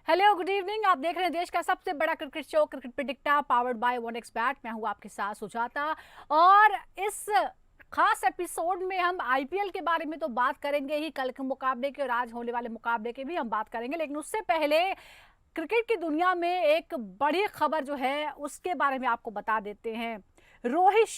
Hello good evening. आप देख रहे हैं देश का सबसे बड़ा cricket show cricket predictor powered by one x bat. मैं हूं आपके साथ सुजाता और इस खास एपिसोड में हम आईपीएल के बारे में तो बात करेंगे ही, कल के मुकाबले के और आज होने वाले मुकाबले के भी हम बात करेंगे, लेकिन उससे पहले क्रिकेट की दुनिया में एक बड़ी खबर जो है उसके बारे में आपको बता देते हैं। रोहित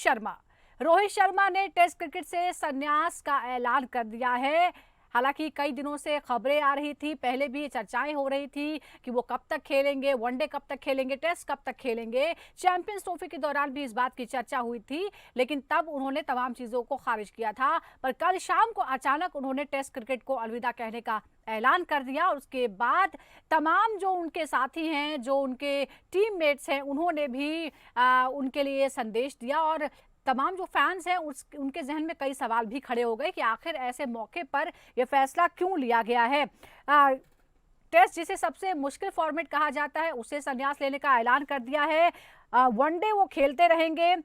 शर्मा ने टेस्ट क्रिकेट से संन्यास का ऐलान कर दिया है। हालांकि कई दिनों से खबरें आ रही थी, पहले भी चर्चाएं हो रही थी कि वो कब तक खेलेंगे, वनडे कब तक खेलेंगे, टेस्ट कब तक खेलेंगे। चैंपियंस ट्रॉफी के दौरान भी इस बात की चर्चा हुई थी, लेकिन तब उन्होंने तमाम चीजों को खारिज किया था। पर कल शाम को अचानक उन्होंने टेस्ट क्रिकेट को अलविदा कहने का ऐलान कर दिया और उसके बाद तमाम जो उनके साथी हैं, जो उनके टीममेट्स हैं, उन्होंने भी उनके लिए संदेश दिया और तमाम जो फैंस हैं उनके जहन में कई सवाल भी खड़े हो गए कि आखिर ऐसे मौके पर यह फैसला क्यों लिया गया है। टेस्ट जिसे सबसे मुश्किल फॉर्मेट कहा जाता है उसे संन्यास लेने का ऐलान कर दिया है। वनडे वो खेलते रहेंगे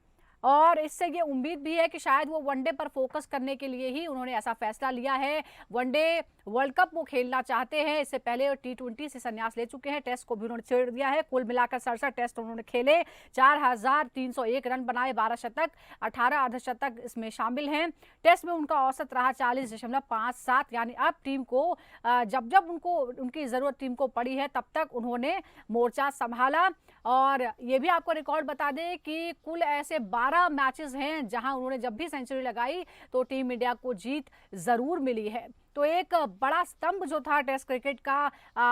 और इससे ये उम्मीद भी है कि शायद वो वनडे पर फोकस करने के लिए ही उन्होंने ऐसा फैसला लिया है। वनडे वर्ल्ड कप वो खेलना चाहते हैं। इससे पहले T20 से संन्यास ले चुके हैं, टेस्ट को भी उन्होंने छोड़ दिया है। कुल मिलाकर 67 टेस्ट उन्होंने खेले, 4301 रन बनाए, 12 शतक, 18 अर्धशतक इसमें शामिल हैं। टेस्ट में उनका औसत रहा 40.57, यानी अब टीम को जब जब उनकी जरूरत टीम को पड़ी है तब तक उन्होंने मोर्चा संभाला। और ये भी आपको रिकॉर्ड बता दें कि कुल ऐसे 12 मैचेस हैं जहां उन्होंने जब भी सेंचुरी लगाई तो टीम इंडिया को जीत जरूर मिली है। तो एक बड़ा स्तंभ जो था टेस्ट क्रिकेट का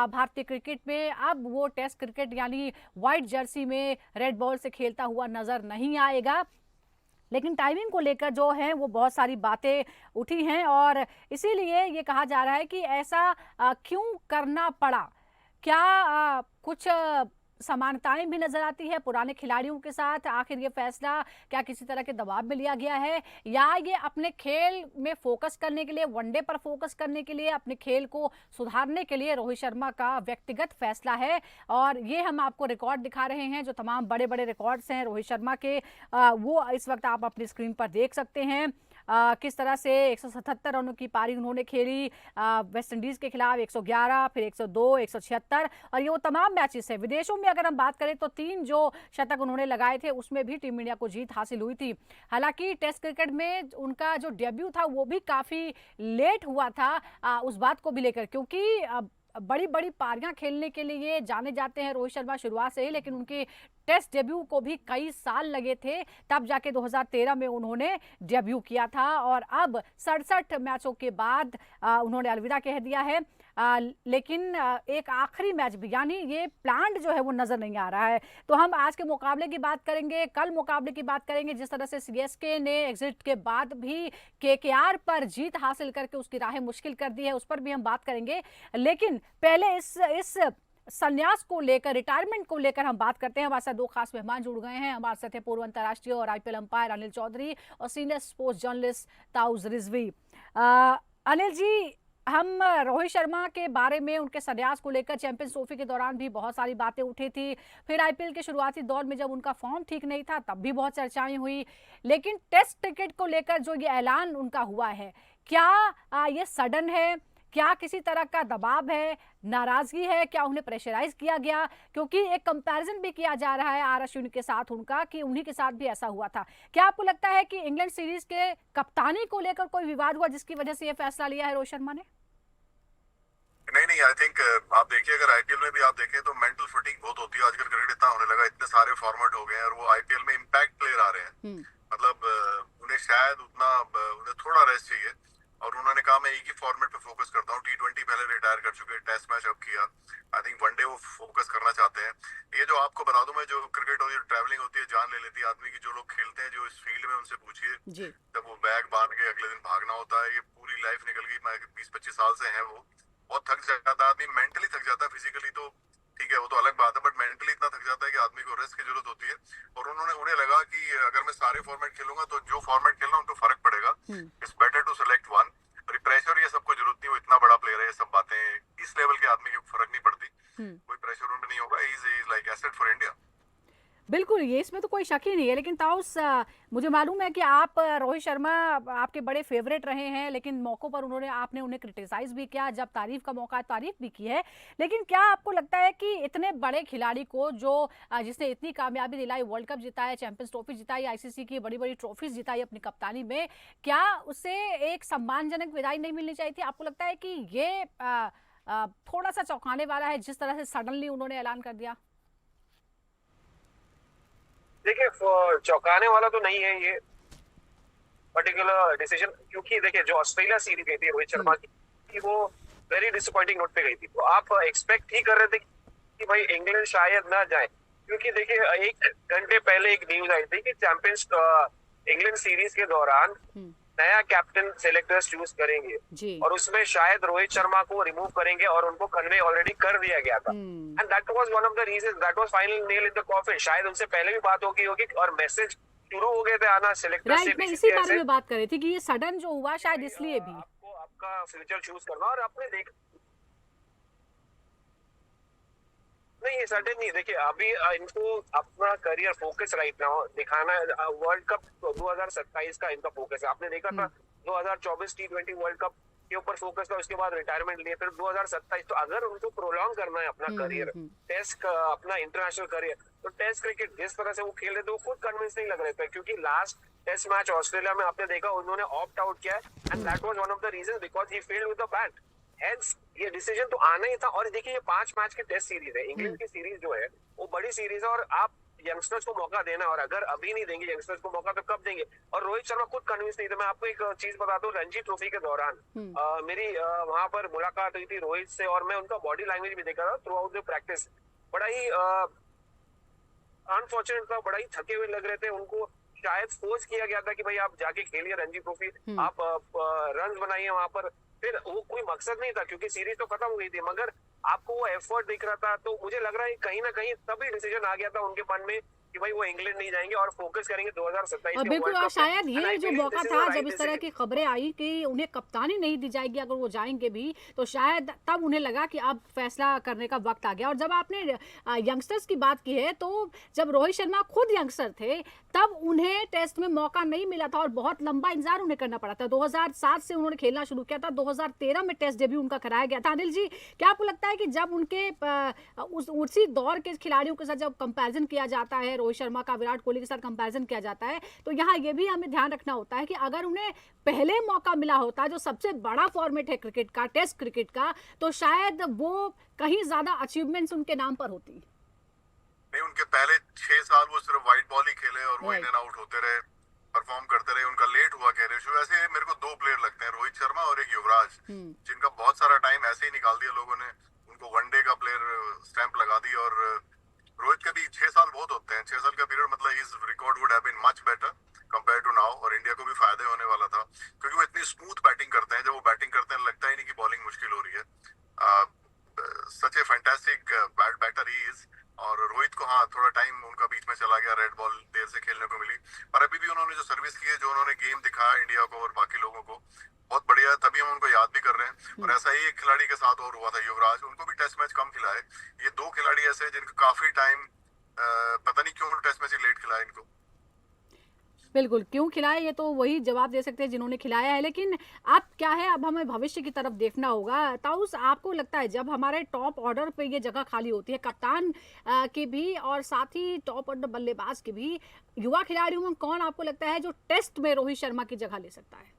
भारतीय क्रिकेट में, अब वो टेस्ट क्रिकेट यानी व्हाइट जर्सी में रेड बॉल से खेलता हुआ नजर नहीं आएगा। लेकिन टाइमिंग को लेकर जो है वो बहुत सारी बातें उठी हैं और इसीलिए ये कहा जा रहा है कि ऐसा क्यों करना पड़ा। क्या कुछ समानताएं भी नजर आती है पुराने खिलाड़ियों के साथ? आखिर ये फैसला क्या किसी तरह के दबाव में लिया गया है, या ये अपने खेल में फोकस करने के लिए, वनडे पर फोकस करने के लिए, अपने खेल को सुधारने के लिए रोहित शर्मा का व्यक्तिगत फैसला है? और ये हम आपको रिकॉर्ड दिखा रहे हैं, जो तमाम बड़े बड़े रिकॉर्ड्स हैं रोहित शर्मा के, वो इस वक्त आप अपनी स्क्रीन पर देख सकते हैं। किस तरह से 177 रनों की पारी उन्होंने खेली वेस्ट इंडीज के खिलाफ, 111, फिर 102, 176, और ये वो तमाम मैचेस है। विदेशों में अगर हम बात करें तो 3 जो शतक उन्होंने लगाए थे उसमें भी टीम इंडिया को जीत हासिल हुई थी। हालांकि टेस्ट क्रिकेट में उनका जो डेब्यू था वो भी काफी लेट हुआ था, उस बात को भी लेकर, क्योंकि बड़ी बड़ी पारियां खेलने के लिए जाने जाते हैं रोहित शर्मा शुरुआत से ही, लेकिन उनके टेस्ट डेब्यू को भी कई साल लगे थे, तब जाके 2013 में उन्होंने डेब्यू किया था। और अब 67 मैचों के बाद उन्होंने अलविदा कह दिया है। लेकिन एक आखिरी मैच भी, यानी ये प्लान जो है वो नजर नहीं आ रहा है। तो हम आज के मुकाबले की बात करेंगे, कल मुकाबले की बात करेंगे, जिस तरह से सीएसके ने एग्जिट के बाद भी केकेआर पर जीत हासिल करके उसकी राहें मुश्किल कर दी है, उस पर भी हम बात करेंगे। लेकिन पहले इस संन्यास को लेकर, रिटायरमेंट को लेकर हम बात करते हैं। हमारे साथ 2 खास मेहमान जुड़ गए हैं। हमारे साथ है पूर्व अंतर्राष्ट्रीय और आईपीएल अंपायर अनिल चौधरी और सीनियर स्पोर्ट्स जर्नलिस्ट ताउज रिजवी। अनिल जी, हम रोहित शर्मा के बारे में, उनके संन्यास को लेकर चैंपियंस ट्रॉफी के दौरान भी बहुत सारी बातें उठी थी, फिर आईपीएल के शुरुआती दौर में जब उनका फॉर्म ठीक नहीं था तब भी बहुत चर्चाएं हुई। लेकिन टेस्ट क्रिकेट को लेकर जो ये ऐलान उनका हुआ है, क्या ये सडन है? क्या किसी तरह का दबाव है, नाराजगी है? क्या उन्हें प्रेशराइज किया गया? क्योंकि एक कंपैरिजन भी किया जा रहा है आर अश्विन के साथ उनका, कि उन्हीं के साथ भी ऐसा हुआ था। क्या आपको लगता है कि इंग्लैंड सीरीज के कप्तानी को लेकर कोई विवाद हुआ जिसकी वजह से यह फैसला लिया है रोहित शर्मा ने? नहीं, आई थिंक आप देखिए, अगर आईपीएल में भी आप देखें तो मेंटल फटीग बहुत होती है आजकल। क्रिकेट इतना होने लगा, इतने सारे फॉर्मेट हो गए हैं और वो आईपीएल में इम्पैक्ट प्लेयर आ रहे हैं। मतलब उन्हें शायद उन्हें थोड़ा रेस्ट चाहिए और उन्होंने कहा मैं एक ही फॉर्मेट पे फोकस करता हूँ। T20 पहले रिटायर कर चुके हैं, टेस्ट मैच अब किया, आई थिंक वनडे वो फोकस करना चाहते हैं। ये जो आपको बता दूं मैं, जो क्रिकेट होती है, ट्रैवलिंग होती है, जान ले लेती है आदमी की। जो लोग खेलते हैं, जो इस फील्ड में, उनसे पूछिए, जब वो बैग बांध के अगले दिन भागना होता है, ये पूरी लाइफ निकल गई, मैं 20-25 साल से है, वो बहुत थक जाता है आदमी, मेंटली थक जाता है। फिजिकली तो ठीक है, वो तो अलग बात है, बट मेंटली इतना थक जाता है कि आदमी को रेस्ट की जरूरत होती है। और उन्हें लगा कि अगर मैं सारे फॉर्मेट खेलूंगा तो जो फॉर्मेट खेलना उनको फर्क पड़ेगा। It's better to select one. Pressure ये सबको जरूरत नहीं, वो इतना बड़ा प्लेयर है, ये सब बातें इस लेवल के आदमी को फर्क नहीं पड़ती। कोई प्रेशर उन पे नहीं होगा, is like asset for India. बिल्कुल, ये इसमें तो कोई शक ही नहीं है। लेकिन ताऊस, मुझे मालूम है कि आप रोहित शर्मा आपके बड़े फ़ेवरेट रहे हैं, लेकिन मौकों पर आपने उन्हें क्रिटिसाइज़ भी किया, जब तारीफ़ का मौका है तारीफ़ भी की है। लेकिन क्या आपको लगता है कि इतने बड़े खिलाड़ी को जो जिसने इतनी कामयाबी दिलाई, वर्ल्ड कप जीता है, चैंपियंस ट्रॉफी जिताई, आईसीसी की बड़ी-बड़ी ट्रॉफीज़ जिताई अपनी कप्तानी में, क्या उसे एक सम्मानजनक विदाई नहीं मिलनी चाहिए थी? आपको लगता है कि ये थोड़ा-सा चौंकाने वाला है, जिस तरह से सडनली उन्होंने ऐलान कर दिया? देखिए चौंकाने वाला तो नहीं है ये पर्टिकुलर डिसीजन, क्योंकि देखिए जो ऑस्ट्रेलिया सीरीज गई थी रोहित शर्मा की वो वेरी डिसअपॉइंटिंग नोट पे गई थी। तो आप एक्सपेक्ट ही कर रहे थे कि भाई इंग्लैंड शायद ना जाए, क्योंकि देखिए 1 घंटे पहले एक न्यूज आई थी कि चैंपियंस इंग्लैंड सीरीज के दौरान नया कैप्टन सेलेक्टर्स चूज करेंगे जी। और उसमें शायद रोहित शर्मा को रिमूव करेंगे और उनको कन्वे ऑलरेडी कर दिया गया था। And that was one of the reasons, that was final nail in the coffin. शायद उनसे पहले भी बात होगी और मैसेज शुरू हो गए थे आना सेलेक्टर से राइट, मैं इसी BCCI बारे से, में बात कर रही थी कि ये सडन जो हुआ शायद इसलिए भी। आपको आपका फ्यूचर चूज करना और आपने देख नहीं, ये सडन नहीं। देखिए अभी इनको अपना करियर फोकस राइट नाउ दिखाना है। वर्ल्ड कप 2027 का इनका फोकस है। आपने देखा था 2024 T20 वर्ल्ड कप के ऊपर फोकस था, उसके बाद रिटायरमेंट लिए, फिर 2027। तो अगर उनको प्रोलॉन्ग करना है अपना करियर, टेस्ट अपना इंटरनेशनल करियर, तो टेस्ट क्रिकेट जिस तरह से वो खेल रहे थे वो खुद कन्विंस नहीं लग रहे थे, क्योंकि लास्ट टेस्ट मैच ऑस्ट्रेलिया में आपने देखा उन्होंने ऑप्ट आउट किया है and that was one of the reasons because he failed with the bat. Hence ये डिसीजन तो आना ही था। और देखिए ये 5 मैच की टेस्ट सीरीज है, इंग्लैंड की सीरीज जो है वो बड़ी सीरीज है और आप यंगस्टर्स को मौका देना, और अगर अभी नहीं देंगे यंगस्टर्स को मौका तो कब देंगे? और रोहित शर्मा खुद कन्विंस नहीं थे। मैं आपको एक चीज बता दूं, रणजी ट्रॉफी के दौरान मेरी वहां पर मुलाकात हुई थी रोहित से और मैं उनका बॉडी लैंग्वेज भी देखा था थ्रू आउट द प्रैक्टिस। बड़ा ही अनफॉर्चुनेट था, बड़ा ही थके हुए लग रहे थे। उनको शायद फोर्स किया गया था कि भाई आप जाके खेलिए रणजी ट्रॉफी, आप रन बनाइए वहां पर। फिर वो कोई मकसद नहीं था क्योंकि सीरीज तो खत्म हो गई थी, मगर आपको वो एफर्ट दिख रहा था। तो मुझे लग रहा है कहीं ना कहीं तभी डिसीजन आ गया था उनके मन में कि भाई वो इंग्लैंड नहीं जाएंगे और फोकस करेंगे 2027 और के बिल्कुल, वर्ल्ड और कप शायद पे। ये जो मौका था जब इस तरह की खबरें आई कि उन्हें कप्तानी नहीं दी जाएगी अगर वो जाएंगे भी, तो शायद तब उन्हें लगा कि अब फैसला करने का वक्त आ गया। और जब आपने यंगस्टर्स की बात की है, तो जब रोहित शर्मा खुद यंगस्टर थे तब उन्हें टेस्ट में मौका नहीं मिला था और बहुत लंबा इंतजार उन्हें करना पड़ा था। 2007 से उन्होंने खेलना शुरू किया था, 2013 में टेस्ट डेब्यू उनका कराया गया था। अनिल जी, क्या आपको लगता है कि जब उनके उसी दौर के खिलाड़ियों के साथ जब कंपैरिजन किया जाता है, रोहित शर्मा का विराट कोहली के साथ कंपैरिजन किया जाता है, तो यहाँ ये भी हमें ध्यान रखना होता है कि अगर उन्हें पहले मौका मिला होता, जो सबसे बड़ा फॉर्मेट है क्रिकेट का, टेस्ट क्रिकेट का, तो शायद वो कहीं ज्यादा अचीवमेंट्स उनके नाम पर होती। नहीं, उनके पहले 6 साल वो सिर्फ व्हाइट बॉल ही खेले और वो इन एंड आउट होते रहे, परफॉर्म करते रहे। उनका लेट हुआ कैरियर शुरू। ऐसे मेरे को 2 प्लेयर लगते हैं, रोहित शर्मा और एक युवराज, जिनका बहुत सारा टाइम ऐसे ही निकाल दिया लोगों ने। उनको वनडे का प्लेयर स्टैंप लगा दी। और रोहित के भी 6 साल बहुत होते हैं। 6 साल का पीरियड, मतलब his record would have been much better compare to now. और इंडिया को भी फायदे होने वाला था क्योंकि वो इतनी स्मूथ बैटिंग करते हैं। जब वो बैटिंग करते हैं लगता ही नहीं कि बॉलिंग मुश्किल हो रही है। Such a fantastic batter he is. और रोहित को हाँ थोड़ा टाइम उनका बीच में चला गया, रेड बॉल देर से खेलने को मिली, पर अभी भी उन्होंने जो सर्विस की है, जो उन्होंने गेम दिखाया इंडिया को और बाकी लोगों को, बहुत बढ़िया है। तभी हम उनको याद भी कर रहे हैं। और ऐसा ही एक खिलाड़ी के साथ और हुआ था, युवराज। उनको भी टेस्ट मैच कम खिलाए। ये 2 खिलाड़ी ऐसे हैं जिनका काफी टाइम पता नहीं क्यों टेस्ट मैच लेट खिलाया इनको। बिल्कुल, क्यों खिलाया ये तो वही जवाब दे सकते हैं जिन्होंने खिलाया है। लेकिन अब क्या है, अब हमें भविष्य की तरफ देखना होगा। ताउस, आपको लगता है जब हमारे टॉप ऑर्डर पे ये जगह खाली होती है, कप्तान की भी और साथ ही टॉप ऑर्डर बल्लेबाज की भी, युवा खिलाड़ियों में कौन आपको लगता है जो टेस्ट में रोहित शर्मा की जगह ले सकता है?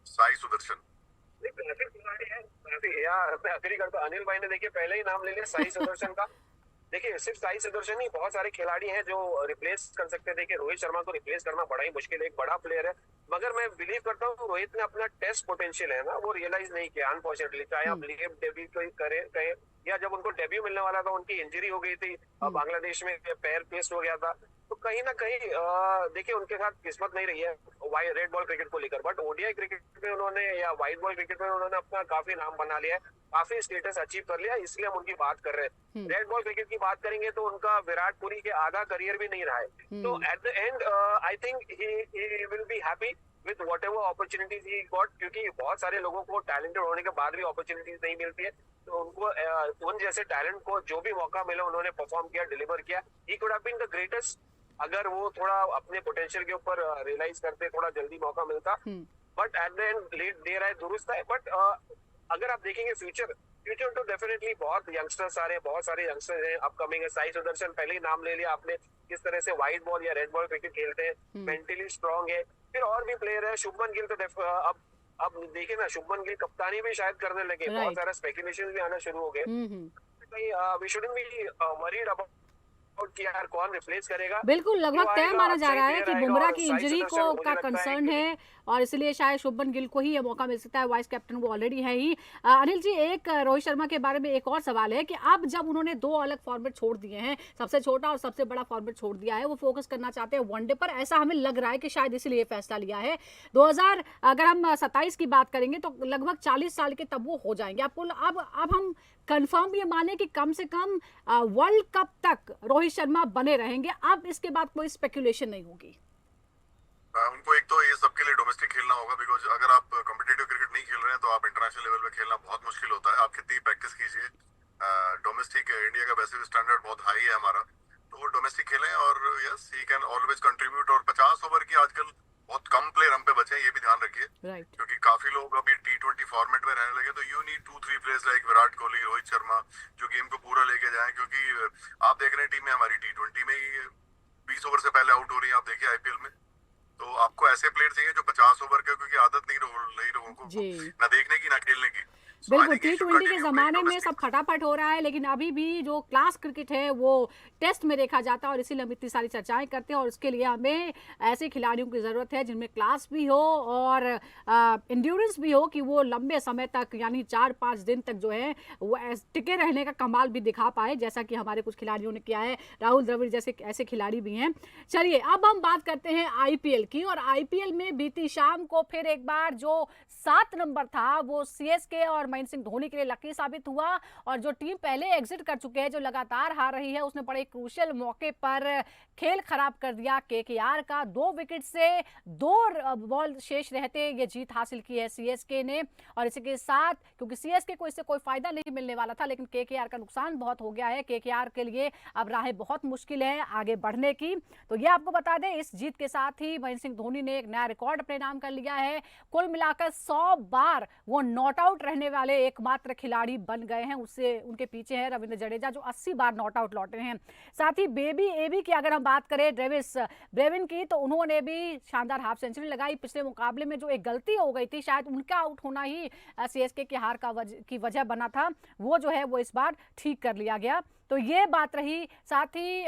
साई सुदर्शन। मैं अग्री करता। अनिल भाई ने देखिए पहले ही नाम ले लिया साई सुदर्शन का। देखिए सिर्फ साई सुदर्शन नहीं, बहुत सारे खिलाड़ी हैं जो रिप्लेस कर सकते हैं। देखिए रोहित शर्मा को रिप्लेस करना बड़ा ही मुश्किल है, एक बड़ा प्लेयर है, मगर मैं बिलीव करता हूँ रोहित ने अपना टेस्ट पोटेंशियल है ना वो रियलाइज नहीं किया अनफॉर्चुनेटली। चाहे आप लीव डेब्यू करें या जब उनको डेब्यू मिलने वाला था उनकी इंजरी हो गई थी, बांग्लादेश में पैर पेस्ट हो गया था। तो कहीं ना कहीं देखिए उनके साथ किस्मत नहीं रही है रेड बॉल क्रिकेट को लेकर, बट ओडीआई क्रिकेट में उन्होंने या व्हाइट बॉल क्रिकेट में उन्होंने अपना काफी नाम बना लिया है, काफी स्टेटस अचीव कर लिया, इसलिए हम उनकी बात कर रहे हैं। रेड बॉल क्रिकेट की बात करेंगे तो उनका विराट कोहली के आधा करियर भी नहीं रहा है। तो eight the and I think he will be happy with what ever opportunities he got, क्योंकि बहुत सारे लोगों को टैलेंटेड होने के बाद भी अपॉर्चुनिटीज नहीं मिलती है, तो उनको उन जैसे टैलेंट को जो भी मौका मिला उन्होंने परफॉर्म किया, डिलीवर किया। He could have been the greatest अगर वो थोड़ा अपने पोटेंशियल के ऊपर रियलाइज करते, थोड़ा जल्दी मौका मिलता। But at the end late देर आए दुरुस्त है। बट अगर आप देखेंगे फ्यूचर तो डेफिनेटली बहुत यंगस्टर्स आ रहे हैं, बहुत सारे यंगस्टर्स हैं अपकमिंग है। साई सुदर्शन पहले ही नाम ले लिया आपने, किस तरह से व्हाइट बॉल या रेड बॉल क्रिकेट खेलते हैं, मेंटली स्ट्रांग है। फिर और भी प्लेयर है, शुभमन गिल तो अब देखिए ना, शुभमन गिल कप्तानी भी शायद करने लगे, बहुत सारा स्पेकुलेशन भी आना शुरू हो गए। We shouldn't be worried about कि यार कौन रिप्लेस करेगा। बिल्कुल लगभग तय माना जा रहा है कि बुमराह की इंजरी को का कंसर्न है और इसलिए शायद शुभमन गिल को ही ये मौका मिल सकता है। वाइस कैप्टन वो ऑलरेडी है ही। अनिल जी, एक रोहित शर्मा के बारे में एक और सवाल है कि अब जब उन्होंने दो अलग फॉर्मेट छोड़ दिए हैं, सबसे छोटा और सबसे बड़ा फॉर्मेट छोड़ दिया है, वो फोकस करना चाहते हैं वनडे पर, ऐसा हमें लग रहा है कि शायद इसलिए फैसला लिया है। 2000 अगर हम 27 की बात करेंगे तो लगभग 40 साल के तब वो हो जाएंगे। आपको अब हम कंफर्म ये माने कि कम से कम वर्ल्ड कप तक रोहित शर्मा बने रहेंगे, अब इसके बाद कोई स्पेकुलेशन नहीं होगी? उनको एक तो ये सबके लिए डोमेस्टिक खेलना होगा, बिकॉज अगर आप कॉम्पिटिटिव क्रिकेट नहीं खेल रहे हैं तो आप इंटरनेशनल लेवल पे खेलना बहुत मुश्किल होता है। आप कितनी प्रैक्टिस कीजिए, डोमेस्टिक इंडिया का वैसे भी स्टैंडर्ड बहुत हाई है हमारा, तो वो डोमेस्टिक खेलें और yes he can always contribute. और 50 ओवर की आजकल बहुत कम प्लेयर हम पे बचे हैं, ये भी ध्यान रखिए, क्योंकि काफी लोग अभी T20 फॉर्मेट में रहने लगे। तो you need 2-3 players like Virat Kohli, Rohit Sharma, जो गेम को पूरा लेके जाएं। क्योंकि आप देख रहे हैं टीमें हमारी T20 में ही 20 ओवर से पहले आउट हो रही है, आप देखिए आईपीएल में। तो आपको ऐसे प्लेयर चाहिए जो 50 ओवर के, क्योंकि आदत नहीं रही लोगों को ना देखने की ना खेलने की। बिल्कुल, T20 के ज़माने में सब फटाफट हो रहा है, लेकिन अभी भी जो क्लास क्रिकेट है वो टेस्ट में देखा जाता है और इसीलिए हम इतनी सारी चर्चाएं करते हैं। और उसके लिए हमें ऐसे खिलाड़ियों की ज़रूरत है जिनमें क्लास भी हो और इंड्योरेंस भी हो, कि वो लंबे समय तक यानी 4-5 दिन तक जो है वो टिके रहने का कमाल भी दिखा पाए, जैसा कि हमारे कुछ खिलाड़ियों ने किया है। राहुल द्रविड़ जैसे ऐसे खिलाड़ी भी हैं। चलिए अब हम बात करते हैं आईपीएल की, और आईपीएल में बीती शाम को फिर एक बार जो 7 नंबर था वो सीएसके और महेंद्र सिंह धोनी के लिए लकी साबित हुआ। और जो टीम पहले एग्जिट कर चुके हैं, जो लगातार हार रही है, उसने बड़े क्रूशियल मौके पर खेल खराब कर दिया केकेआर का। 2 विकेट से 2 बॉल शेष रहते ये जीत हासिल की है सीएसके ने। और इसी के साथ, क्योंकि सीएसके को इससे कोई फायदा नहीं मिलने वाला था, लेकिन केकेआर का नुकसान बहुत हो गया है। केकेआर के लिए अब राहें बहुत मुश्किल है आगे बढ़ने की। तो ये आपको बता दें, इस जीत के साथ ही महेंद्र सिंह धोनी ने एक नया रिकॉर्ड अपने नाम कर लिया है। कुल मिलाकर 100 बार वो नॉट आउट रहने वाले एकमात्र खिलाड़ी बन गए हैं। उससे उनके पीछे है रविंद्र जडेजा, जो 80 बार नॉट आउट लौटे हैं। साथ ही बेबी एबी की अगर हम बात करें, डेविस ब्रेविन की, तो उन्होंने भी शानदार हाफ सेंचुरी लगाई। पिछले मुकाबले में जो एक गलती हो गई थी, शायद उनका आउट होना ही सीएसके की हार की वजह बना था, वो जो है वो इस बार ठीक कर लिया गया। तो ये बात रही। साथ ही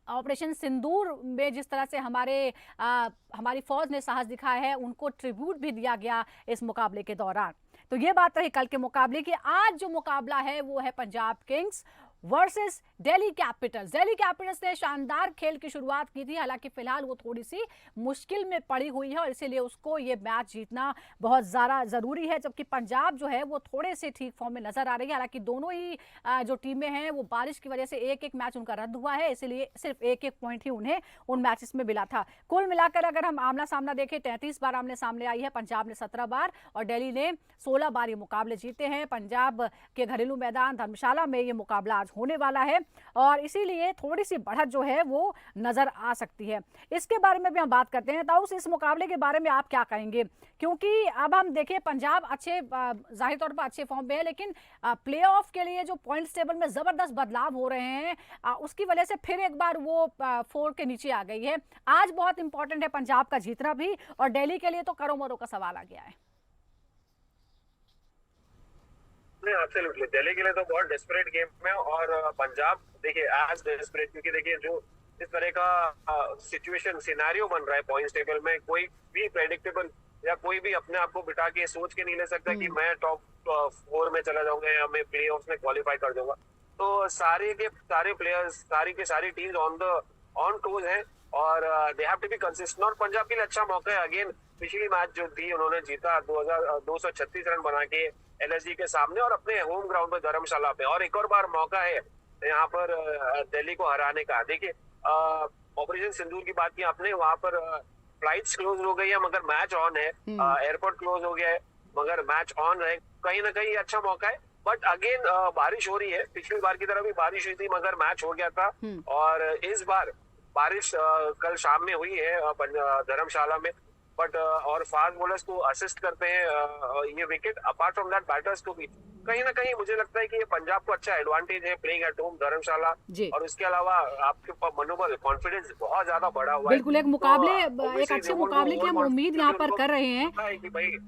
ऑपरेशन सिंदूर में जिस तरह से हमारी फौज ने साहस दिखाया है, उनको ट्रिब्यूट भी दिया गया इस मुकाबले के दौरान। तो ये बात रही कल के मुकाबले की। आज जो मुकाबला है वो है Punjab Kings versus Delhi Capitals. Delhi Capitals ने शानदार खेल की शुरुआत की थी, हालांकि फिलहाल वो थोड़ी सी मुश्किल में पड़ी हुई है और इसीलिए उसको ये मैच जीतना बहुत ज़्यादा ज़रूरी है। जबकि पंजाब जो है वो थोड़े से ठीक फॉर्म में नजर आ रही है। हालांकि दोनों ही जो टीमें हैं वो बारिश की वजह से एक मैच उनका रद्द हुआ है, इसीलिए सिर्फ एक पॉइंट ही उन्हें उन मैचेस में मिला था। कुल मिलाकर अगर हम आमना सामना देखें, 33 बार आमने सामने आई है, पंजाब ने 17 बार और दिल्ली ने 16 बार ये मुकाबले जीते हैं। पंजाब के घरेलू मैदान धर्मशाला में ये मुकाबला आज होने वाला है और इसीलिए थोड़ी सी बढ़त जो है वो नजर आ सकती है। इसके बारे में भी हम बात करते हैं। ताउस, इस मुकाबले के बारे में आप क्या कहेंगे? क्योंकि अब हम देखें, पंजाब अच्छे जाहिर तौर पर अच्छे फॉर्म में है, लेकिन प्लेऑफ के लिए जो पॉइंट्स टेबल में जबरदस्त बदलाव हो रहे हैं, उसकी वजह से फिर एक बार वो 4 के नीचे आ गई है। आज बहुत इंपॉर्टेंट है पंजाब का जीतना भी, और दिल्ली के लिए तो करो मरो का सवाल आ गया है। एब्सोल्युटली, दिल्ली के लिए तो बहुत डेस्परेट गेम है और पंजाब देखिए एज डेस्परेट, क्योंकि देखिए जो इस तरह का सिचुएशन सिनेरियो बन रहा है पॉइंट्स टेबल में, कोई भी प्रेडिक्टेबल या कोई भी अपने आप को बिठा के सोच के नहीं ले सकता कि मैं टॉप 4 में चला जाऊंगा या मैं प्लेऑफ्स में क्वालिफाई कर जाऊंगा। तो सारे के सारे प्लेयर्स, सारी की सारी टीम्स ऑन टूज हैं और they have to be consistent. और पंजाब के लिए अच्छा मौका है, अगेन पिछली मैच जो थी उन्होंने जीता 236 रन बना के एलएसजी के सामने और अपने होम ग्राउंड पे धर्मशाला पे, और एक और बार मौका है यहाँ पर दिल्ली को हराने का। देखिए ऑपरेशन सिंदूर की बात की आपने, वहां पर फ्लाइट्स क्लोज हो गई है मगर मैच ऑन है, एयरपोर्ट क्लोज हो गया है मगर मैच ऑन है, कहीं ना कहीं अच्छा मौका है। बट अगेन बारिश हो रही है, पिछली बार की तरह भी बारिश हुई थी मगर मैच हो गया था। और इस बार बारिश कल शाम में हुई है धर्मशाला में, बट और फास्ट बॉलर्स को असिस्ट करते हैं ये wicket. Apart from that batters को भी कहीं ना कहीं मुझे लगता है कि ये पंजाब को अच्छा एडवांटेज है प्लेइंग एट होम धर्मशाला। और उसके अलावा आपके मनोबल कॉन्फिडेंस बहुत ज्यादा बढ़ा हुआ है। बिल्कुल, एक मुकाबले एक अच्छे मुकाबले की हम उम्मीद यहाँ पर कर रहे हैं।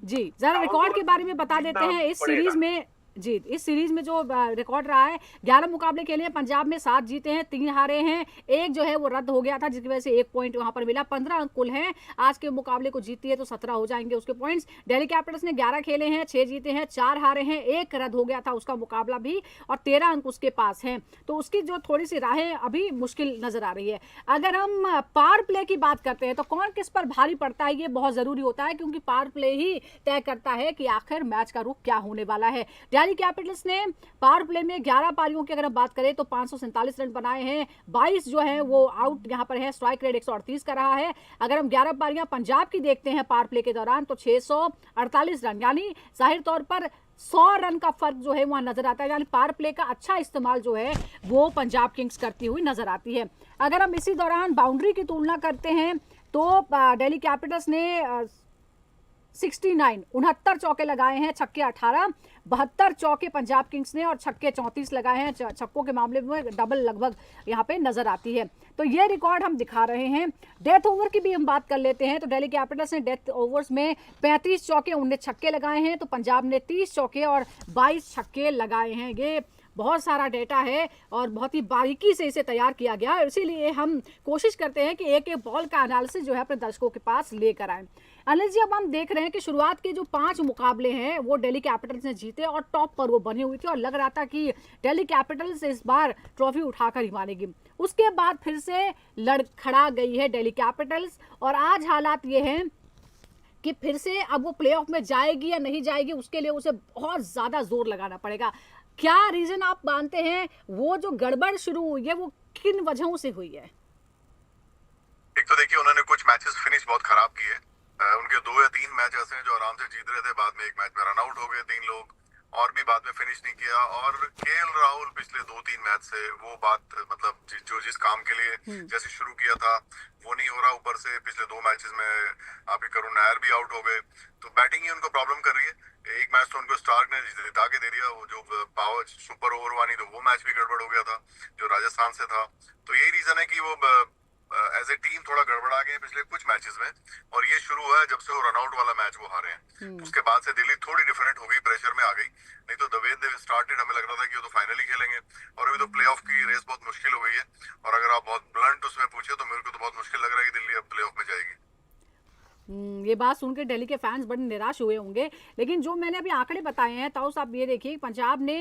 जी, जरा रिकॉर्ड के बारे में बता देते हैं इस सीरीज में। जी, इस सीरीज में जो रिकॉर्ड रहा है 11 मुकाबले के लिए पंजाब में 7 जीते हैं, 3 हारे हैं, एक जो है वो रद्द हो गया था जिसकी वजह से 1 पॉइंट वहां पर मिला। 15 अंक कुल हैं। आज के मुकाबले को जीती है तो 17 हो जाएंगे उसके पॉइंट्स। दिल्ली कैपिटल्स ने 11 खेले हैं, 6 जीते हैं, 4 हारे हैं, 1 रद्द हो गया था उसका मुकाबला भी, और 13 अंक उसके पास हैं। तो उसकी जो थोड़ी सी राहें अभी मुश्किल नजर आ रही है। अगर हम पावर प्ले की बात करते हैं तो कौन किस पर भारी पड़ता है, ये बहुत जरूरी होता है क्योंकि पावर प्ले ही तय करता है कि आखिर मैच का रुख क्या होने वाला है। दिल्ली कैपिटल्स ने पावर प्ले में 11 पारियों की अगर हम बात करें तो 547 रन बनाए हैं, 22 जो है वो आउट यहां पर है, स्ट्राइक रेट 138 का रहा है। अगर हम 11 पारियां पंजाब की देखते हैं पावर प्ले के दौरान तो 648 रन, यानी जाहिर तौर पर 100 रन का फर्क जो है वहां नजर आता है। यानी पावर प्ले का अच्छा इस्तेमाल जो है वो पंजाब किंग्स करती हुई नजर आती है। अगर हम इसी दौरान बाउंड्री की तुलना करते हैं तो दिल्ली कैपिटल्स ने 69 चौके लगाए हैं, छक्के 18, 72 चौके पंजाब किंग्स ने और छक्के 34 लगाए हैं। छक्कों के मामले में डबल लगभग यहाँ पे नजर आती है। तो ये रिकॉर्ड हम दिखा रहे हैं। डेथ ओवर की भी हम बात कर लेते हैं तो दिल्ली कैपिटल्स ने डेथ ओवर्स में 35 चौके 19 छक्के लगाए हैं, तो पंजाब ने 30 चौके और 22 छक्के लगाए हैं। ये बहुत सारा डेटा है और बहुत ही बारीकी से इसे तैयार किया गया है, इसीलिए हम कोशिश करते हैं कि एक एक बॉल का एनालिसिस जो है अपने दर्शकों के पास लेकर आए। अनिल जी, अब हम देख रहे हैं कि शुरुआत के जो 5 मुकाबले हैं वो दिल्ली कैपिटल्स ने जीते और टॉप पर वो बनी हुई थी और लग रहा था कि दिल्ली कैपिटल्स इस बार ट्रॉफी उठाकर ही मानेगी। उसके बाद फिर से लड़खड़ा गई है दिल्ली कैपिटल्स और आज हालात ये हैं कि फिर से अब वो प्लेऑफ में जाएगी या नहीं जाएगी, उसके लिए उसे बहुत ज्यादा जोर लगाना पड़ेगा। क्या रीजन आप मानते हैं वो जो गड़बड़ शुरू हुई है वो किन वजहों से हुई है? एक तो देखिए उन्होंने कुछ मैचेस फिनिश बहुत खराब किए। उनके 2 या 3 मैच ऐसे हैं जो आराम से जीत रहे थे, बाद में एक मैच में रन आउट हो गए 3 लोग और भी बाद में फिनिश नहीं किया। और केएल राहुल पिछले 2-3 मैच से वो बात मतलब जो जिस काम के लिए जैसे शुरू किया था वो नहीं हो रहा। ऊपर से पिछले 2 मैचेस में आपके करुण नायर भी आउट हो गए, तो बैटिंग ही उनको प्रॉब्लम कर रही है। एक मैच तो उनको स्टार्क ने जिता के दे दिया, वो जो पावर सुपर ओवर वाली, तो वो मैच भी गड़बड़ हो गया था जो राजस्थान से था। तो यही रीजन है कि वो एज ए टीम थोड़ा गड़बड़ा गए पिछले कुछ मैचेस में, और ये शुरू हुआ है जब से वो रनआउट वाला मैच वो हारे हैं। उसके बाद से दिल्ली थोड़ी डिफरेंट हो गई, प्रेशर में आ गई। नहीं तो द वे दे स्टार्टेड हमें लग रहा था कि वो तो फाइनली खेलेंगे, और अभी तो प्लेऑफ की रेस बहुत मुश्किल हो गई है। और अगर आप बहुत ब्लंट उसमें पूछे तो मेरे को तो बहुत मुश्किल लग रहा है कि दिल्ली अब प्लेऑफ में जाएगी। ये बात सुनकर दिल्ली के फैंस बड़े निराश हुए होंगे, लेकिन जो मैंने अभी आंकड़े बताए हैं ताऊ साहब, ये देखिए पंजाब ने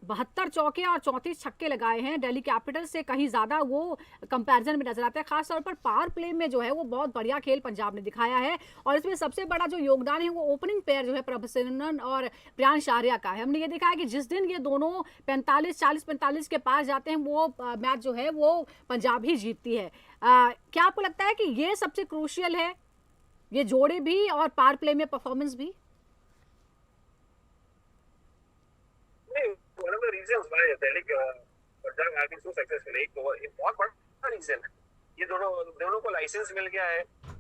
72 चौके और 34 छक्के लगाए हैं, दिल्ली कैपिटल्स से कहीं ज्यादा वो कंपैरिजन में नजर आता है। खासतौर पर पावर प्ले में जो है वो बहुत बढ़िया खेल पंजाब ने दिखाया है और इसमें सबसे बड़ा जो योगदान है वो ओपनिंग पेयर जो है प्रभसिमरन और प्रियांश आर्या का है। हमने ये देखा है कि जिस दिन ये दोनों 40-45 के पास जाते हैं वो मैच जो है वो पंजाब ही जीतती है। क्या आपको लगता है कि ये सबसे क्रूशियल है, ये जोड़े भी और पावर प्ले में परफॉर्मेंस भी? One of the reasons why Delhi Punjab have been so successful, एक बहुत बड़ा रीजन है ये दोनों को लाइसेंस मिल गया है।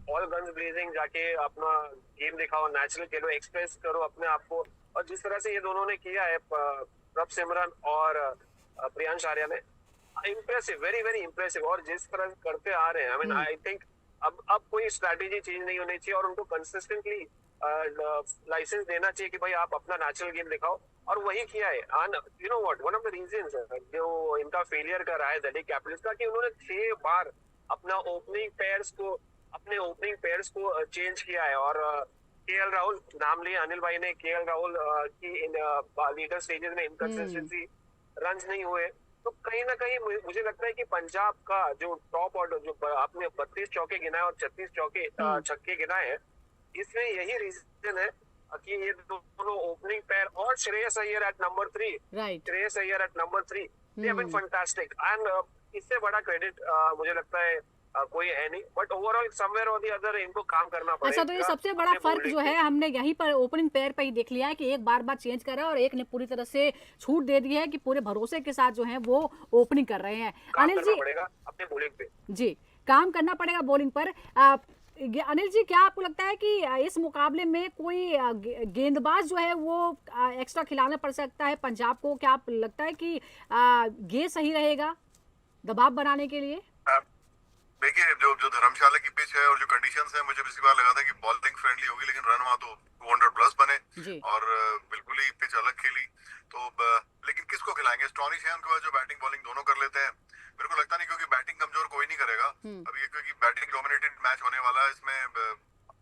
ऑल गन्स ब्लेजिंग जाके अपना गेम दिखाओ, नेचुरल खेलो, एक्सप्रेस करो अपने आप को, और जिस तरह से ये दोनों ने किया है प्रभसिमरन और प्रियांश आर्या ने, इम्प्रेसिव, वेरी वेरी इम्प्रेसिव। और जिस तरह करते आ रहे हैं, आई मीन आई थिंक अब कोई स्ट्रैटेजी चेंज नहीं होनी चाहिए और उनको कंसिस्टेंटली लाइसेंस देना चाहिए कि भाई आप अपना नेचुरल गेम दिखाओ, और वही किया है। You know what, one of the reasons जो इनका फेलियर कर रहा है दिल्ली कैपिटल्स का, कि उन्होंने 6 बार अपने ओपनिंग पेयर्स को चेंज किया है। और केएल राहुल नाम लिए अनिल भाई ने, केएल राहुल की इन लीडर स्टेजेस में इनकंसिस्टेंसी, रन्स नहीं हुए, तो कहीं ना कहीं मुझे लगता है कि पंजाब का जो टॉप ऑर्डर जो आपने 32 चौके गिनाए और 36 छक्के गिनाए हैं, इसमें यही रीजन है कि ये दोनों ओपनिंग पेयर और Shreyas Iyer at number 3, Shreyas Iyer at number 3, they have been fantastic. And इससे बड़ा क्रेडिट मुझे लगता है कोई है नहीं, बट ओवरऑल समवेयर और दी अदर इनको काम करना पड़ेगा। अच्छा, तो ये सबसे बड़ा अपने फर्क bowling जो है पे। हमने यहीं पर ओपनिंग पेयर पे ही देख लिया है कि एक बार बार चेंज कर रहा है और एक ने पूरी तरह से छूट दे दी है कि पूरे भरोसे के साथ जो है वो ओपनिंग कर रहे हैं। काम अनिल करना जी, पड़ेगा अपने बॉलिंग पे। जी, काम करना पड़ेगा बॉलिंग पर। अनिल जी, क्या आपको लगता है कि इस मुकाबले में कोई गेंदबाज जो है वो एक्स्ट्रा खिलाना पड़ सकता है पंजाब को? क्या आप लगता है कि ये सही रहेगा दबाव बनाने के लिए? देखिए, जो जो धर्मशाला की पिच है और जो कंडीशंस है, मुझे पिछली बार लगा था कि बॉलिंग फ्रेंडली होगी, लेकिन रन वहां तो 200 प्लस बने जी। और बिल्कुल ही पिच अलग खेली। तो लेकिन किसको खिलाएंगे? स्टॉनिश है उनके पास जो बैटिंग बॉलिंग दोनों कर लेते हैं। मेरे को लगता नहीं, क्योंकि बैटिंग कमजोर कोई नहीं करेगा अब ये, क्योंकि बैटिंग डोमिनेटेड मैच होने वाला है इसमें।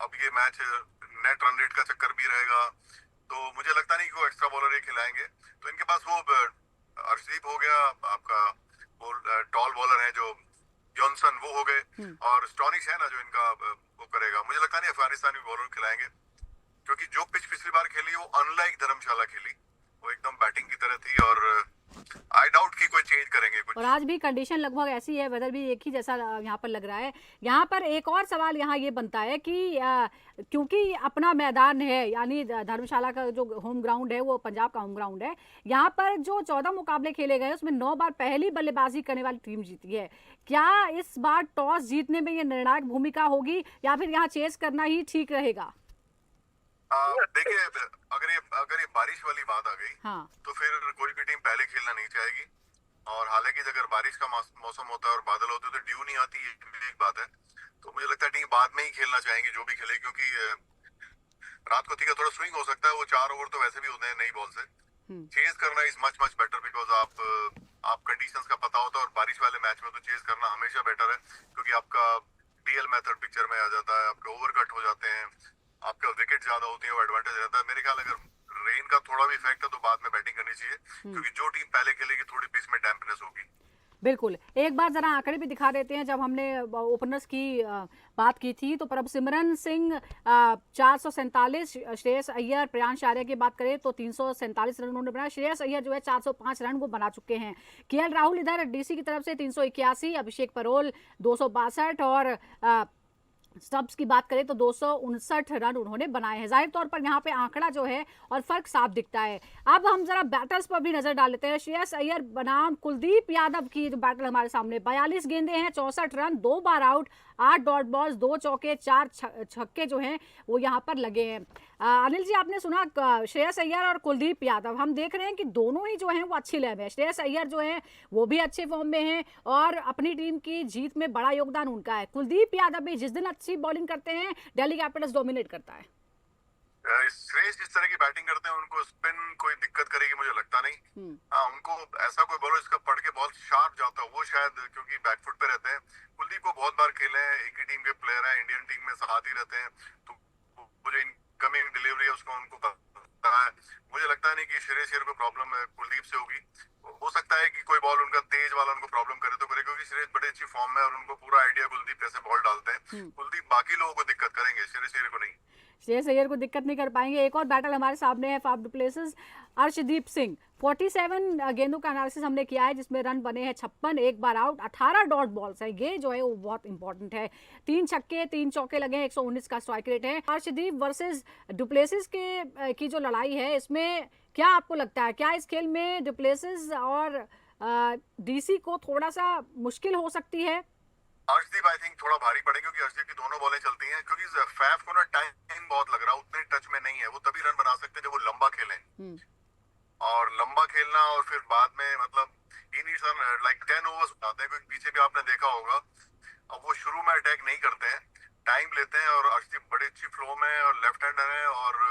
अब ये मैच नेट रन रेट का चक्कर भी रहेगा, तो मुझे लगता नहीं कि वो एक्स्ट्रा बॉलर ये खिलाएंगे। तो इनके पास वो अर्शदीप हो गया आपका, वो टॉल बॉलर है जो जॉनसन, वो हो गए, और स्टॉनिश है ना जो इनका वो करेगा। मुझे लगता नहीं अफगानिस्तानी बॉलर खिलाएंगे, क्योंकि जो पिच पिछली बार खेली वो अनलाइक धर्मशाला खेली, वो एकदम बैटिंग की तरह थी, और आई डाउट कि कोई चेंज करेंगे कुछ। और आज भी कंडीशन लगभग ऐसी है, वेदर भी एक ही जैसा यहाँ पर लग रहा है। यहाँ पर एक और सवाल यहाँ ये बनता है कि क्योंकि अपना मैदान है, यानी धर्मशाला का जो होम ग्राउंड है वो पंजाब का होम ग्राउंड है, यहाँ पर जो 14 मुकाबले खेले गए उसमें 9 बार पहली बल्लेबाजी करने वाली टीम जीती है। क्या इस बार टॉस जीतने में ये निर्णायक भूमिका होगी या फिर यहाँ चेस करना ही ठीक रहेगा? देखिए, अगर ये बारिश वाली बात आ गई, हाँ। तो फिर कोई भी टीम पहले खेलना नहीं चाहेगी। और हालांकि अगर बारिश का मौसम होता है और बादल होते हैं तो ड्यू नहीं आती, ये भी एक बात है। तो मुझे लगता है टीम बाद में ही खेलना चाहेंगी जो भी खेले, क्योंकि रात को ठीक है थोड़ा स्विंग हो सकता है, वो 4 ओवर तो वैसे भी होते हैं नई बॉल से। चेज करना is much much better, because आप कंडीशंस का पता होता है, और बारिश वाले मैच में तो चेज करना हमेशा बेटर है, क्योंकि आपका डीएल मेथड पिक्चर में आ जाता है, आपके ओवर कट हो जाते हैं, आपका विकेट ज्यादा होती है, वो एडवांटेज रहता है। मेरे ख्याल अगर रेन का थोड़ा भी इफेक्ट है तो बाद में बैटिंग करनी चाहिए, क्योंकि जो टीम पहले खेलेगी थोड़ी पिच में डैम्पनेस होगी। बिल्कुल, एक बार जरा आंकड़े भी दिखा देते हैं। जब हमने ओपनर्स की बात की थी तो प्रभसिमरन सिंह 447, श्रेयस अय्यर, प्रियांश आर्या की बात करें तो 347 रन उन्होंने बनाया। श्रेयस अय्यर जो है 405 रन वो बना चुके हैं। केएल राहुल इधर डीसी की तरफ से 381, अभिषेक परोल 262 और स्टब्स की बात करें तो 259 रन उन्होंने बनाए हैं। जाहिर तौर पर यहाँ पे आंकड़ा जो है और फर्क साफ दिखता है। अब हम जरा बैटर्स पर भी नजर डाल लेते हैं। श्रेयस अय्यर बनाम कुलदीप यादव की जो बैटल हमारे सामने, 42 गेंदे हैं, 64 रन, 2 बार आउट, 8 डॉट बॉल्स, 2 चौके, 4 छक्के जो हैं वो यहाँ पर लगे हैं। अनिल जी, आपने सुना श्रेयस अय्यर और कुलदीप यादव, हम देख रहे हैं कि दोनों ही जो हैं वो अच्छी लय में। श्रेयस अय्यर जो है वो भी अच्छे फॉर्म में हैं और अपनी टीम की जीत में बड़ा योगदान उनका है। कुलदीप यादव भी जिस दिन अच्छी बॉलिंग करते हैं दिल्ली कैपिटल्स डोमिनेट करता है। श्रेयस जिस तरह की बैटिंग करते हैं उनको स्पिन कोई दिक्कत करेगी मुझे लगता नहीं। उनको ऐसा कोई बॉलर जिसका पढ़ के बहुत शार्प जाता है वो शायद, क्योंकि बैकफुट पे रहते हैं। कुलदीप को बहुत बार खेले हैं, एक ही टीम के प्लेयर हैं, इंडियन टीम में साथ ही रहते हैं, तो वो जो इनकमिंग डिलीवरी है उसको उनको पता है। मुझे लगता नहीं कि श्रेयस अय्यर को प्रॉब्लम कुलदीप से होगी। हो सकता है कि कोई बॉल उनका तेज वाला उनको प्रॉब्लम करे तो करे, क्योंकि श्रेयस बड़े अच्छी फॉर्म में और उनको पूरा आइडिया कुलदीप कैसे बॉल डालते हैं। कुलदीप बाकी लोगों को दिक्कत करेंगे, श्रेयस अय्यर को नहीं। श्रेयस अय्यर को दिक्कत नहीं कर पाएंगे। एक और बैटल हमारे सामने है फाफ डुप्लेसिस अर्शदीप सिंह। 47 गेंदों का एनालिसिस हमने किया है जिसमें रन बने हैं 56, 1 बार आउट, 18 डॉट बॉल्स है। ये जो है वो बहुत इंपॉर्टेंट है। 3 छक्के 3 चौके लगे हैं, 119 का स्ट्राइक रेट है। अर्शदीप वर्सेस डुप्लेसिस की जो लड़ाई है इसमें क्या आपको लगता है, क्या इस खेल में डुप्लेसिस और डीसी को थोड़ा सा मुश्किल हो सकती है? अर्शदीप आई थिंक थोड़ा भारी पड़े, क्योंकि अर्शदीप की दोनों बॉलें चलती हैं, क्योंकि फैफ को ना टाइम बहुत लग रहा है, उतने टच में नहीं है। वो तभी रन बना सकते हैं जब वो लंबा खेलें, और लंबा खेलना और फिर बाद में मतलब इन लाइक 10 ओवर्स आते हैं, क्योंकि पीछे भी आपने देखा होगा अब वो शुरू में अटैक नहीं करते हैं, टाइम लेते हैं। और अर्शदीप बड़ी अच्छी फ्लो में और लेफ्ट हैंडर है और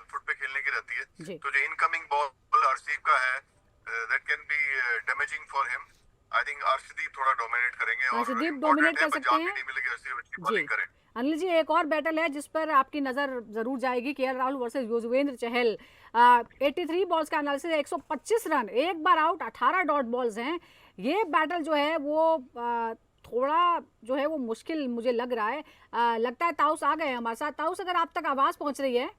फुट पे खेलने की रहती है, तो जो इनकमिंग बॉल अर्शदीप का है that can be damaging for him. I think Arshdeep थोड़ा डोमिनेट करेंगे, अर्शदीप डोमिनेट कर सकते हैं जी। अनिल जी, एक और बैटल है जिस पर आपकी नजर जरूर जाएगी, KL Rahul versus Yuzvendra Chahal. 83 balls का एनालिसिस है, 125 रन, 1 बार आउट, 18 डॉट बॉल्स हैं। ये बैटल जो है वो थोड़ा जो है वो मुश्किल मुझे लग रहा है। लगता है ताउस आ गए हैं हमारे साथ। ताउस, अगर आप तक आवाज पहुंच रही है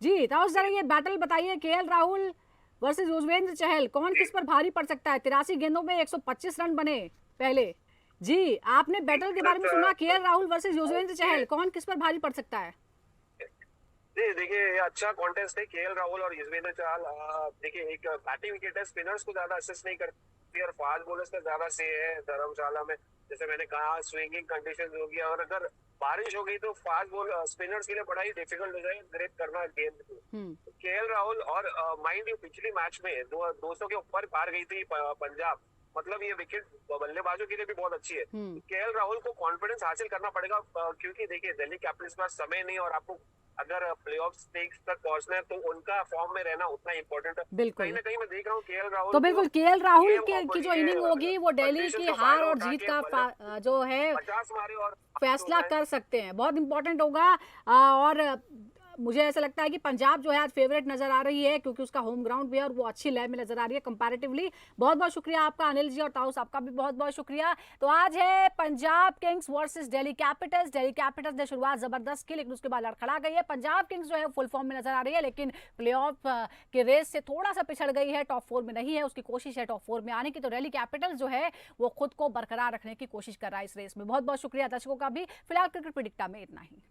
जी, ताउस जरा ये बैटल बताइए, केएल राहुल वर्सेस युजवेंद्र चहल, कौन किस पर भारी पड़ सकता है? 83 गेंदों में 125 रन बने। पहले जी, आपने बैटल के बारे में सुना, केएल राहुल वर्सेस युजवेंद्र चहल, कौन किस पर भारी पड़ सकता है? जी देखिए, ये अच्छा कॉन्टेस्ट है। केएल राहुल और युजवेंद्र चहल देखिए, एक बैटिंग विकेट है, स्पिनर्स को ज्यादा असिस्ट नहीं करती और फास्ट बॉलर्स का ज्यादा से है धर्मशाला में। जैसे मैंने कहा, स्विंगिंग कंडीशंस होगी और अगर बारिश हो गई तो फास्ट बॉल स्पिनर्स के लिए बड़ा ही डिफिकल्ट हो जाएगा ग्रिप करना गेंद को। केएल राहुल और माइंड यू, पिछली मैच में 200 के ऊपर पार गई थी पंजाब, मतलब ये विकेट बल्लेबाजों के लिए भी बहुत अच्छी है। केएल राहुल को कॉन्फिडेंस हासिल करना पड़ेगा, क्योंकि देखिए दिल्ली कैपिटल्स के पास समय नहीं और आपको अगर प्लेऑफ स्टेज तक पहुंचना है तो उनका फॉर्म में रहना उतना इंपॉर्टेंट है। बिल्कुल, कहीं ना कहीं मैं देख रहा हूँ केएल राहुल तो बिल्कुल केएल राहुल की जो इनिंग होगी वो दिल्ली की हार और जीत का जो है 50 मारे और फैसला कर सकते हैं, बहुत इंपॉर्टेंट होगा। और मुझे ऐसा लगता है कि पंजाब जो है आज फेवरेट नजर आ रही है, क्योंकि उसका होम ग्राउंड भी है और वो अच्छी लय में नजर आ रही है कंपैरेटिवली। बहुत बहुत शुक्रिया आपका अनिल जी, और ताउस आपका भी बहुत बहुत शुक्रिया। तो आज है Punjab Kings versus Delhi Capitals. Delhi Capitals ने शुरुआत जबरदस्त की, लेकिन उसके बाद लड़खड़ा गई है। पंजाब किंग्स जो है फुल फॉर्म में नजर आ रही है, लेकिन प्लेऑफ के रेस से थोड़ा सा पिछड़ गई है, टॉप 4 में नहीं है। उसकी कोशिश है टॉप 4 में आने की। तो दिल्ली कैपिटल्स जो है वो खुद को बरकरार रखने की कोशिश कर रहा है इस रेस में। बहुत बहुत शुक्रिया दर्शकों का भी। फिलहाल क्रिकेट प्रेडिक्टा में इतना ही।